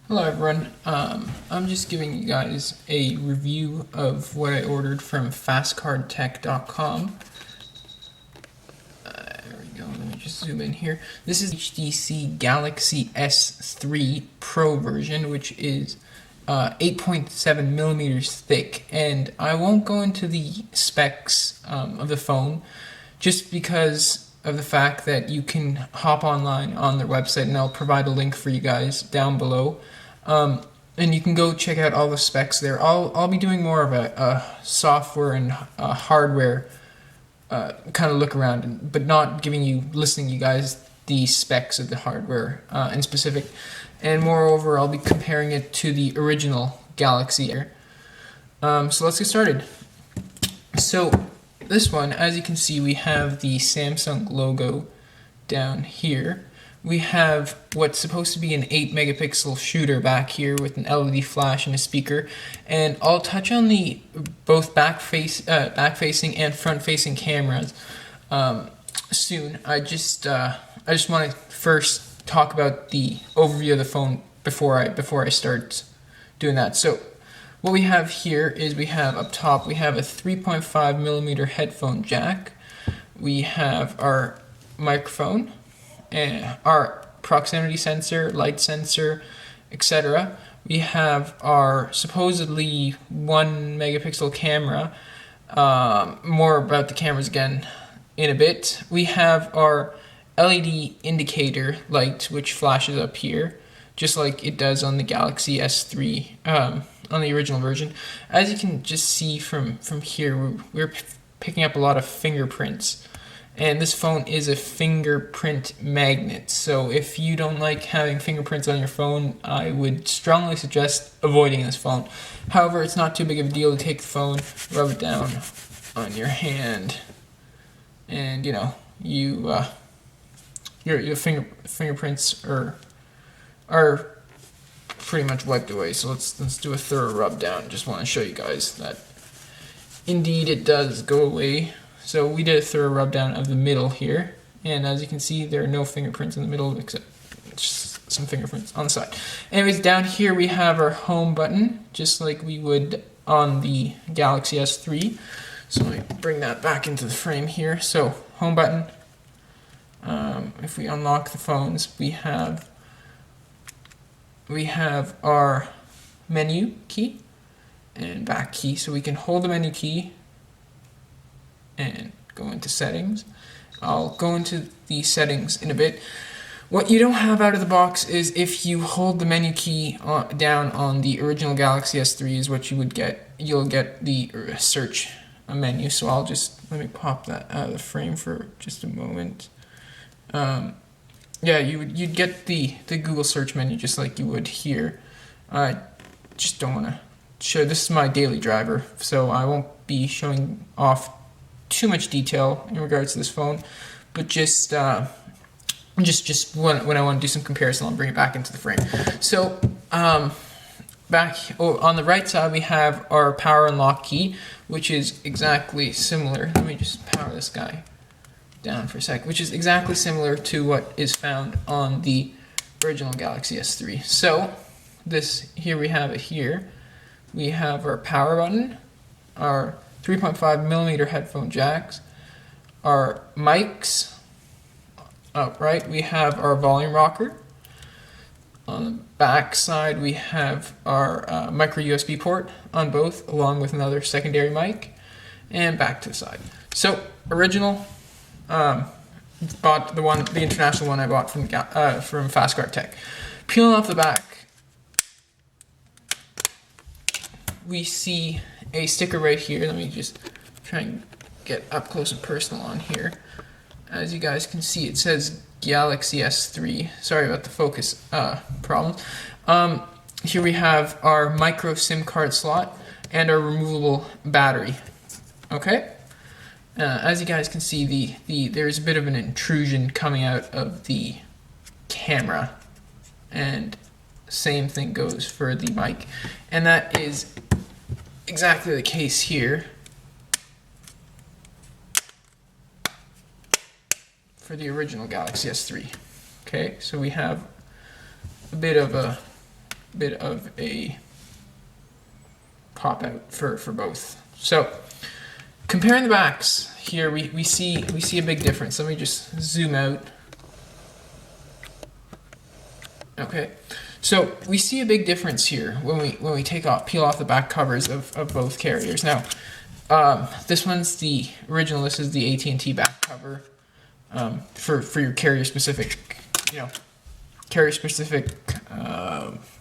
Hello everyone, I'm just giving you guys a review of what I ordered from fastcardtech.com. There we go, let me just zoom in here. This is HTC Galaxy S3 Pro version, which is 8.7 millimeters thick, and I won't go into the specs of the phone just because of the fact that you can hop online on their website, and I'll provide a link for you guys down below. And you can go check out all the specs there. I'll be doing more of a software and hardware kind of look around, but not listing you guys the specs of the hardware in specific. And moreover, I'll be comparing it to the original Galaxy Air. So let's get started. So this one, as you can see, we have the Samsung logo down here. We have what's supposed to be an 8 megapixel shooter back here with an LED flash and a speaker, and I'll touch on the both back-facing and front-facing cameras soon. I just want to first talk about the overview of the phone before I start doing that. So what we have here is we have up top we have a 3.5 millimeter headphone jack. We have our microphone, and our proximity sensor, light sensor, etc. We have our supposedly 1 megapixel camera. More about the cameras again in a bit. We have our LED indicator light, which flashes up here, just like it does on the Galaxy S3, on the original version. As you can just see from here, we're picking up a lot of fingerprints. And this phone is a fingerprint magnet, so if you don't like having fingerprints on your phone, I would strongly suggest avoiding this phone. However, it's not too big of a deal to take the phone, rub it down on your hand, and your fingerprints are pretty much wiped away. So let's do a thorough rub down. Just want to show you guys that indeed it does go away. So we did a thorough rub down of the middle here, and as you can see, there are no fingerprints in the middle except just some fingerprints on the side. Anyways, down here we have our home button, just like we would on the Galaxy S3. So let me bring that back into the frame here. So home button. If we unlock the phones, we have our menu key and back key, so we can hold the menu key and go into settings. I'll go into the settings in a bit. What you don't have out of the box is if you hold the menu key down on the original Galaxy S3 is what you would get. You'll get the search menu. So let me pop that out of the frame for just a moment. Yeah, you'd get the Google search menu just like you would here. I just don't want to show. This is my daily driver, so I won't be showing off too much detail in regards to this phone, but just when I want to do some comparison, I'll bring it back into the frame. So on the right side we have our power and lock key, which is exactly similar. Let me just power this guy down for a sec, which is exactly similar to what is found on the original Galaxy S3. So here we have it here. We have our power button, our 3.5 millimeter headphone jacks, our mics. Right, we have our volume rocker. On the back side, we have our micro USB port on both, along with another secondary mic, and back to the side. So original, bought the international one I bought from Fastcard Tech. Peeling off the back, we see a sticker right here. Let me just try and get up close and personal on here. As you guys can see, it says Galaxy S3. Sorry about the focus problems. Here we have our micro SIM card slot and our removable battery. Okay. As you guys can see, there's a bit of an intrusion coming out of the camera, and same thing goes for the mic, and that is exactly the case here for the original Galaxy S3. Okay, so we have a bit of a bit of a pop out for both. So comparing the backs here, we see a big difference. Let me just zoom out. Okay, so we see a big difference here when we peel off the back covers of both carriers. Now, this one's the original. This is the AT&T back cover for your carrier specific,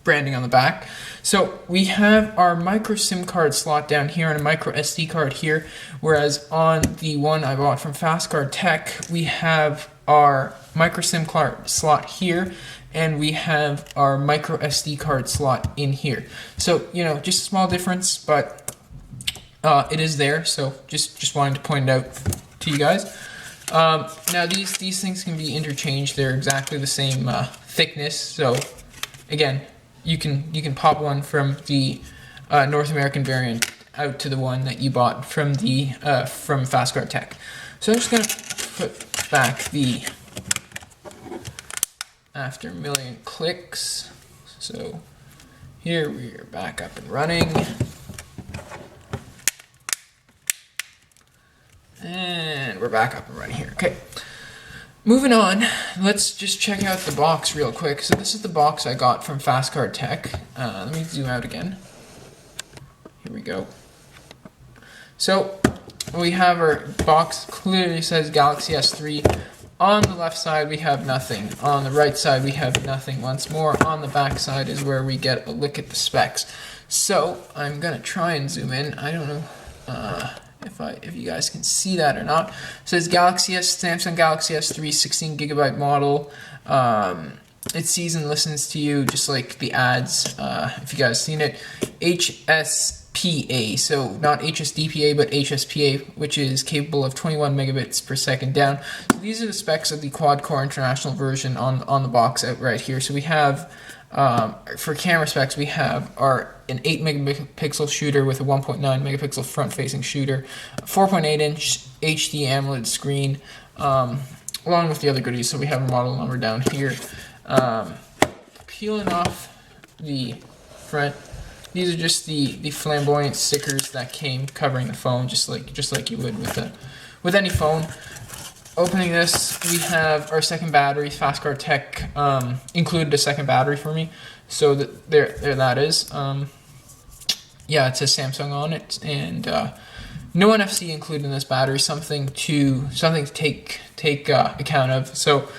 branding on the back. So we have our micro SIM card slot down here and a micro SD card here, whereas on the one I bought from Fastcard Tech, we have our micro SIM card slot here, and we have our micro SD card slot in here. So, just a small difference, but it is there. So just wanted to point it out to you guys. Now these things can be interchanged. They're exactly the same thickness. So again, you can pop one from the North American variant out to the one that you bought from the from Fastcard Tech. So I'm just gonna put back the after a million clicks. So here we are back up and running. And we're back up and running here. Okay. Moving on, let's just check out the box real quick. So this is the box I got from Fastcard Tech. Let me zoom out again. Here we go. So we have our box, clearly says Galaxy S3. On the left side we have nothing. On the right side we have nothing once more. On the back side is where we get a look at the specs. So I'm gonna try and zoom in. I don't know if you guys can see that or not. It says Samsung Galaxy S3 16GB model. It sees and listens to you just like the ads, if you guys seen it. HSPA, so not HSDPA but HSPA, which is capable of 21 megabits per second down. So these are the specs of the quad-core international version on the box out right here. So we have for camera specs, we have an 8 megapixel shooter with a 1.9 megapixel front-facing shooter, 4.8-inch HD AMOLED screen, along with the other goodies. So we have a model number down here. Peeling off the front, these are just the flamboyant stickers that came covering the phone, just like you would with any phone. Opening this, we have our second battery. Fastcard Tech included a second battery for me, so there that is. Yeah, it says Samsung on it, and no NFC included in this battery. Something to take account of. So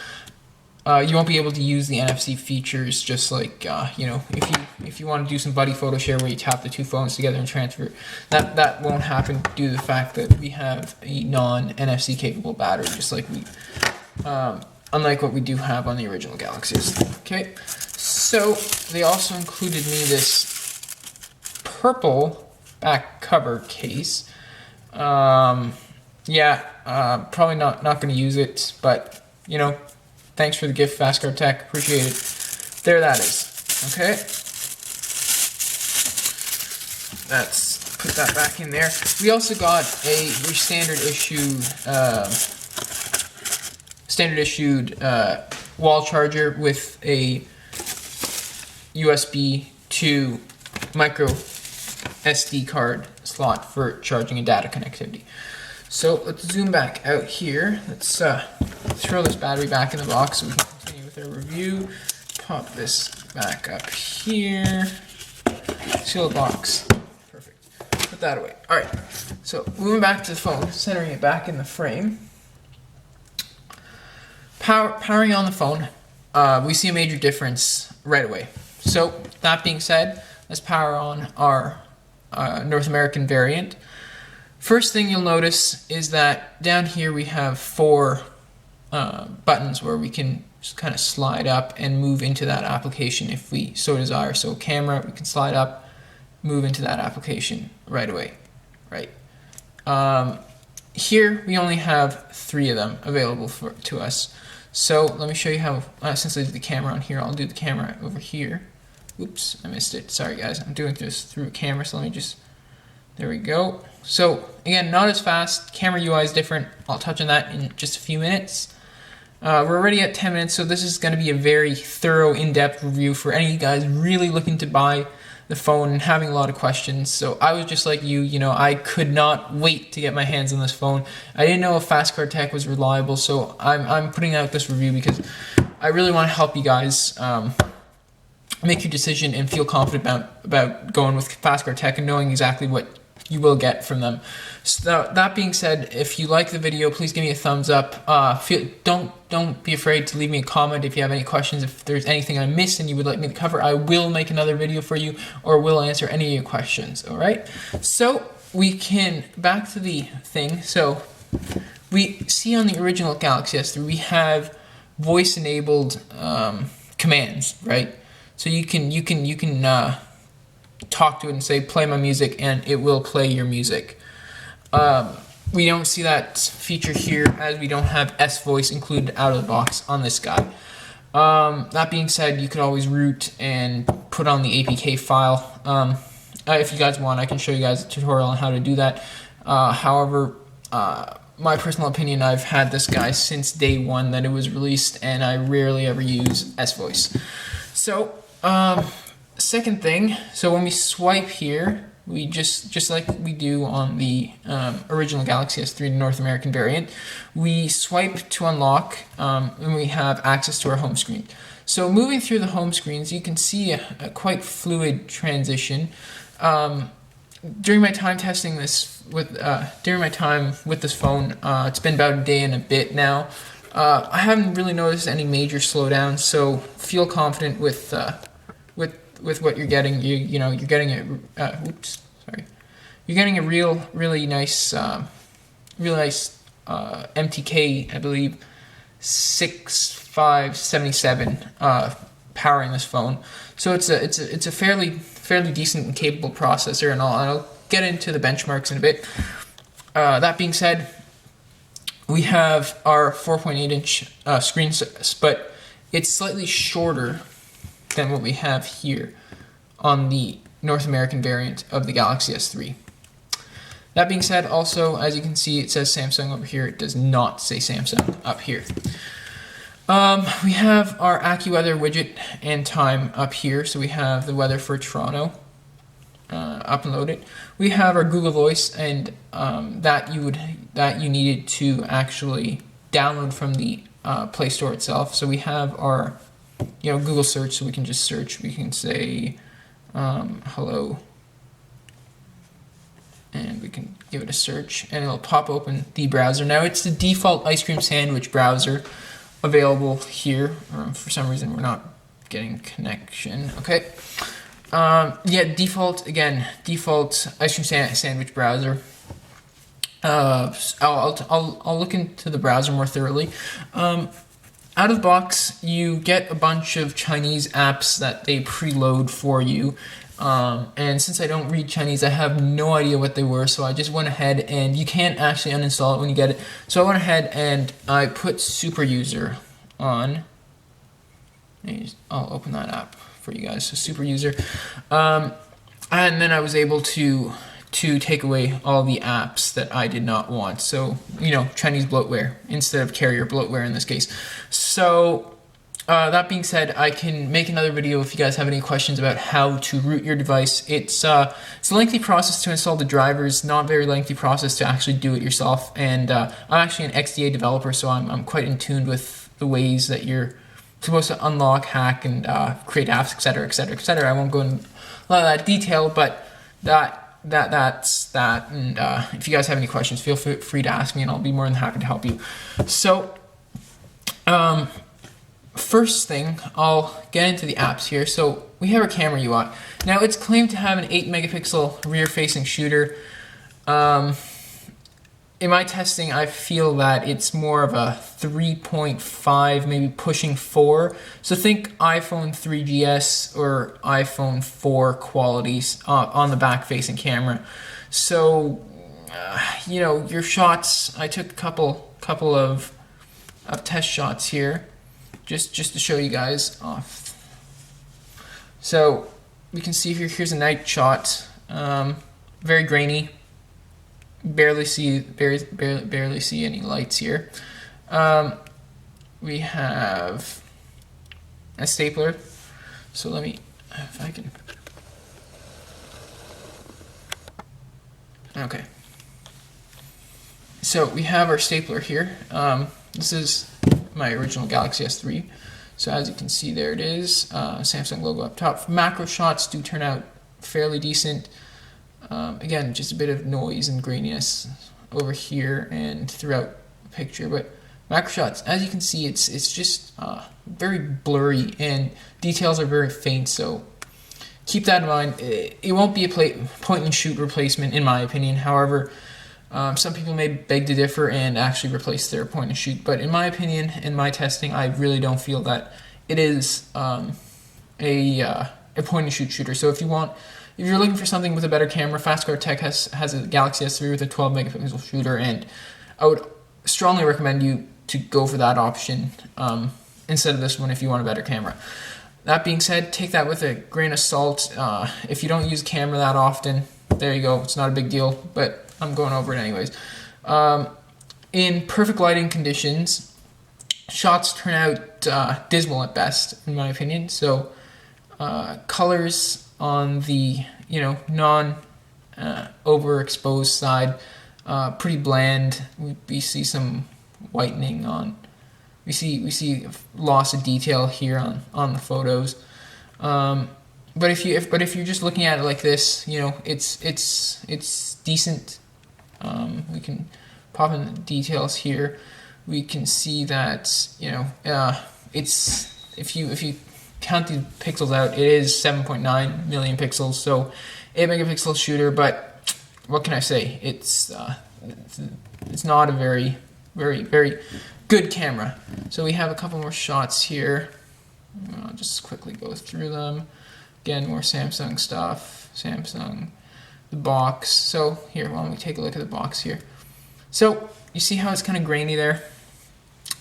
you won't be able to use the NFC features, just like if you want to do some buddy photo share where you tap the two phones together and transfer. That won't happen due to the fact that we have a non-NFC capable battery, just like unlike what we do have on the original Galaxies. Okay, so they also included me this purple back cover case. Probably not going to use it, but thanks for the gift, Fastcard Tech. Appreciate it. There that is. Okay. Let's put that back in there. We also got your standard issued wall charger with a USB to micro SD card slot for charging and data connectivity. So let's zoom back out here. Let's throw this battery back in the box so we can continue with our review. Pop this back up here. Seal the box. Perfect. Put that away. Alright, so moving back to the phone, centering it back in the frame. Powering on the phone, we see a major difference right away. So that being said, let's power on our North American variant. First thing you'll notice is that down here we have 4 buttons where we can just kind of slide up and move into that application if we so desire. So camera, we can slide up, move into that application right away. Right. Here we only have 3 of them available to us. So let me show you how, since I did the camera on here, I'll do the camera over here. Oops, I missed it. Sorry guys, I'm doing this through a camera, so let me just, there we go. So again, not as fast. Camera UI is different. I'll touch on that in just a few minutes. We're already at 10 minutes, so this is going to be a very thorough, in-depth review for any of you guys really looking to buy the phone and having a lot of questions. So I was just like you know, I could not wait to get my hands on this phone. I didn't know if Fast Card Tech was reliable, so I'm putting out this review because I really want to help you guys make your decision and feel confident about going with Fast Card Tech and knowing exactly what you will get from them. So that being said, if you like the video, please give me a thumbs up. Don't be afraid to leave me a comment if you have any questions. If there's anything I missed and you would like me to cover, I will make another video for you or will answer any of your questions. All right. So we can back to the thing. So we see on the original Galaxy S3 we have voice-enabled commands, right? So you can talk to it and say play my music and it will play your music. We don't see that feature here as we don't have S voice included out of the box on this guy. That being said, you could always root and put on the APK file. If you guys want, I can show you guys a tutorial on how to do that. However, my personal opinion, I've had this guy since day one that it was released and I rarely ever use S voice. So second thing, so when we swipe here, we just like we do on the original Galaxy S3 North American variant, we swipe to unlock and we have access to our home screen. So moving through the home screens, you can see a quite fluid transition. During my time testing this with this phone, it's been about a day and a bit now. I haven't really noticed any major slowdowns, so feel confident with what you're getting. You know, you're getting a you're getting a really nice MTK, I believe 6577 powering this phone. So it's a fairly decent and capable processor, and I'll get into the benchmarks in a bit. That being said, we have our 4.8-inch screen, but it's slightly shorter than what we have here on the North American variant of the Galaxy S3. That being said, also, as you can see, it says Samsung over here. It does not say Samsung up here. We have our AccuWeather widget and time up here. So we have the weather for Toronto up and loaded. We have our Google Voice, and that you needed to actually download from the Play Store itself. So we have our Google search, so we can just search. We can say hello, and we can give it a search, and it'll pop open the browser. Now it's the default ice cream sandwich browser available here. For some reason we're not getting connection. Okay. Yeah, default ice cream sandwich browser. I'll look into the browser more thoroughly. Out of the box, you get a bunch of Chinese apps that they preload for you. And since I don't read Chinese, I have no idea what they were, so I just went ahead, and you can't actually uninstall it when you get it. So I went ahead and I put Super User on. I'll open that up for you guys. So Super User. And then I was able to take away all the apps that I did not want. So, Chinese bloatware instead of carrier bloatware in this case. So, that being said, I can make another video if you guys have any questions about how to root your device. It's a lengthy process to install the drivers, not very lengthy process to actually do it yourself. And I'm actually an XDA developer, so I'm quite in tune with the ways that you're supposed to unlock, hack, and create apps, etc., etc., etc. I won't go into a lot of that detail, but that's that. And if you guys have any questions, feel free to ask me, and I'll be more than happy to help you. So, first thing, I'll get into the apps here. So we have our camera UI. Now it's claimed to have an 8 megapixel rear-facing shooter. In my testing, I feel that it's more of a 3.5, maybe pushing 4. So think iPhone 3GS or iPhone 4 qualities on the back-facing camera. So, your shots, I took a couple of test shots here, just to show you guys off. So we can see here's a night shot, very grainy. Barely see any lights here. we have a stapler. So let me, if I can, okay. So we have our stapler here. This is my original Galaxy S3. So as you can see, there it is, Samsung logo up top. Macro shots do turn out fairly decent. Again, just a bit of noise and graininess over here and throughout the picture, but macro shots, as you can see, it's just very blurry and details are very faint, so keep that in mind. It won't be a point and shoot replacement in my opinion. However, some people may beg to differ and actually replace their point and shoot, but in my opinion, in my testing, I really don't feel that it is a point and shoot shooter. So if you're looking for something with a better camera, Fastcar Tech has a Galaxy S3 with a 12 megapixel shooter, and I would strongly recommend you to go for that option instead of this one if you want a better camera. That being said, take that with a grain of salt. If you don't use camera that often, there you go. It's not a big deal, but I'm going over it anyways. In perfect lighting conditions, shots turn out dismal at best, in my opinion. So colors on the non overexposed side, pretty bland. We see some whitening on. We see loss of detail here on the photos. But if you're just looking at it like this, it's decent. We can pop in the details here. We can see that it's if you count the pixels out, it is 7.9 million pixels, so 8 megapixel shooter. But what can I say? It's not a very good camera. So we have a couple more shots here. I'll just quickly go through them. Again, more Samsung stuff. Samsung, the box. So here, why don't we take a look at the box here? So you see how it's kind of grainy there?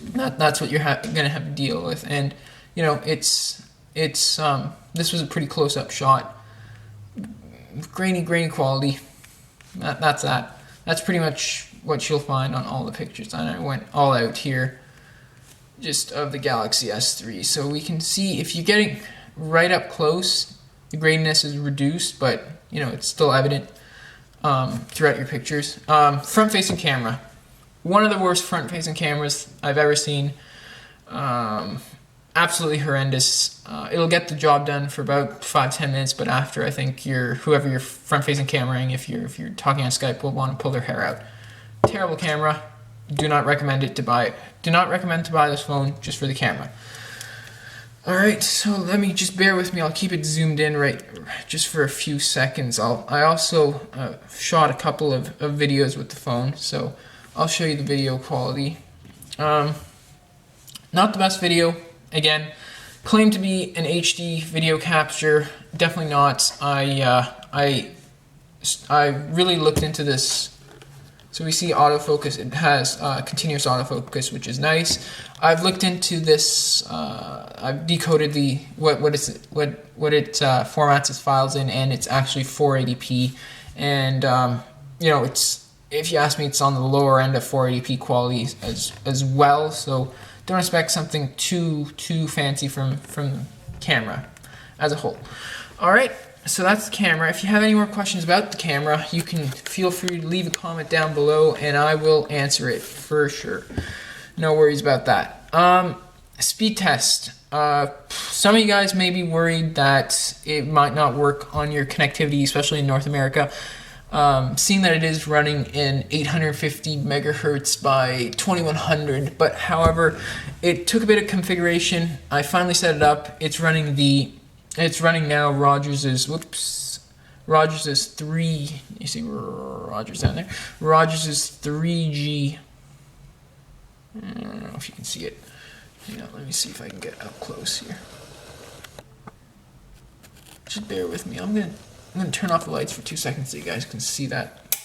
That's what you're gonna have to deal with. And this was a pretty close-up shot. Grainy quality. That's that. That's pretty much what you'll find on all the pictures. And I went all out here just of the Galaxy S3. So we can see if you're getting right up close, the graininess is reduced, but it's still evident throughout your pictures. Front-facing camera. One of the worst front-facing cameras I've ever seen. Absolutely horrendous. It'll get the job done for about 5-10 minutes, but after, I think whoever you're front-facing cameraing, if you're talking on Skype, will want to pull their hair out. Terrible camera. Do not recommend it to buy it. Do not recommend to buy this phone just for the camera. Alright, so let me just bear with me. I'll keep it zoomed in just for a few seconds. I also shot a couple of videos with the phone, so I'll show you the video quality. Not the best video. Again, claimed to be an HD video capture. Definitely not. I really looked into this. So we see autofocus. It has continuous autofocus, which is nice. I've looked into this. I've decoded what it formats its files in, and it's actually 480p. And it's, if you ask me, it's on the lower end of 480p quality as well. So don't expect something too fancy from the camera as a whole. All right. So that's the camera. If you have any more questions about the camera, you can feel free to leave a comment down below and I will answer it for sure. No worries about that. Speed test. Some of you guys may be worried that it might not work on your connectivity, especially in North America. Seeing that it is running in 850 megahertz by 2100, but however, it took a bit of configuration. I finally set it up. It's running now Rogers's 3, you see Rogers down there, Rogers's 3G, I don't know if you can see it. Let me see if I can get up close here. Just bear with me. I'm gonna turn off the lights for 2 seconds so you guys can see that.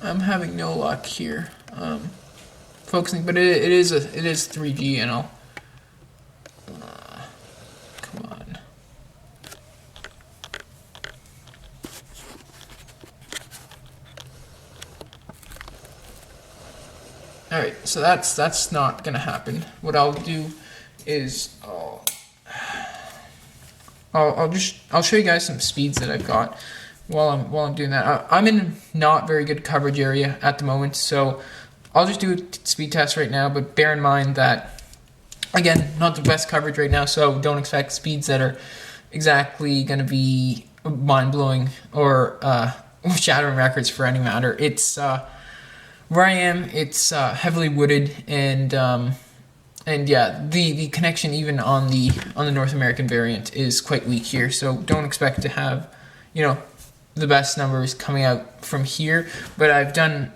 I'm having no luck here. Focusing, but it is 3G, and I'll come on. right, so that's not gonna happen. What I'll do is I'll show you guys some speeds that I've got while I'm doing that. I'm in not very good coverage area at the moment, so I'll just do a speed test right now. But bear in mind that, again, not the best coverage right now, so don't expect speeds that are exactly going to be mind-blowing or shattering records for any matter. It's where I am. It's heavily wooded, and yeah, the connection even on the North American variant is quite weak here. So don't expect to have, you know, the best numbers coming out from here. But I've done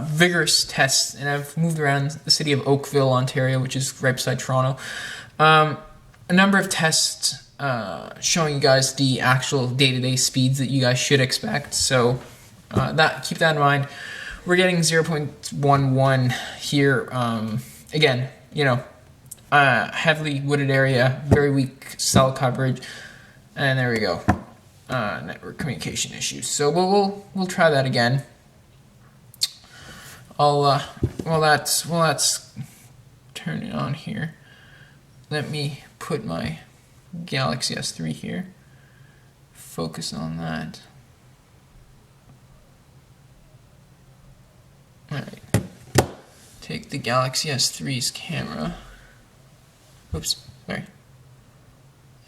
vigorous tests, and I've moved around the city of Oakville, Ontario, which is right beside Toronto. A number of tests showing you guys the actual day-to-day speeds that you guys should expect. So keep that in mind. We're getting 0.11 here. Again, you know, heavily wooded area, very weak cell coverage, and there we go. Network communication issues. So we'll try that again. While that's turning on here, let me put my Galaxy S3 here. Focus on that. All right. Take the Galaxy S3's camera. Oops, sorry.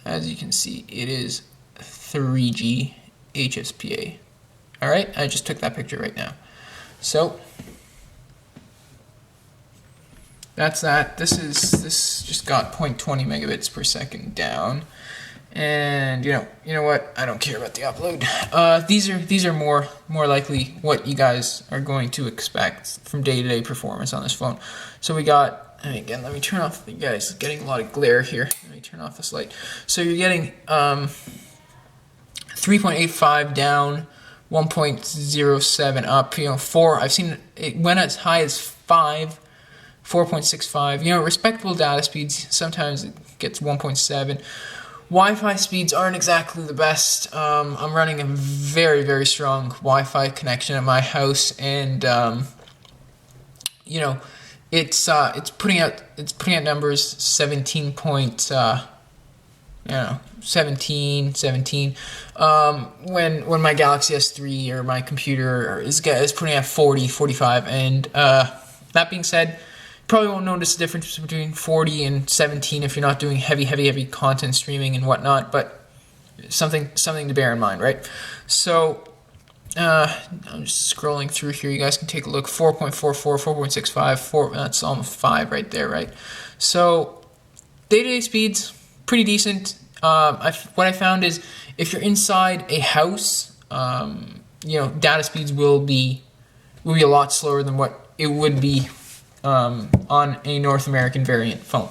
As you can see, it is 3G HSPA. All right, I just took that picture right now. So that's that. This just got 0.20 megabits per second down, and you know what? I don't care about the upload. These are more likely what you guys are going to expect from day-to-day performance on this phone. So we got, and again, let me turn off. You guys getting a lot of glare here. Let me turn off this light. So you're getting 3.85 down, 1.07 up. You know, 4. I've seen it went as high as 5, 4.65. You know, respectable data speeds. Sometimes it gets 1.7. Wi-Fi speeds aren't exactly the best. I'm running a very strong Wi-Fi connection at my house, and you know, it's putting out numbers 17. 17. When my Galaxy S3 or my computer is putting out 40, 45, and that being said, you probably won't notice the difference between 40 and 17 if you're not doing heavy content streaming and whatnot. But something to bear in mind, right? So I'm just scrolling through here. You guys can take a look. 4.44, 4.65, that's almost 5 right there, right? So day-to-day speeds, pretty decent. What I found is if you're inside a house, you know, data speeds will be a lot slower than what it would be on a North American variant phone.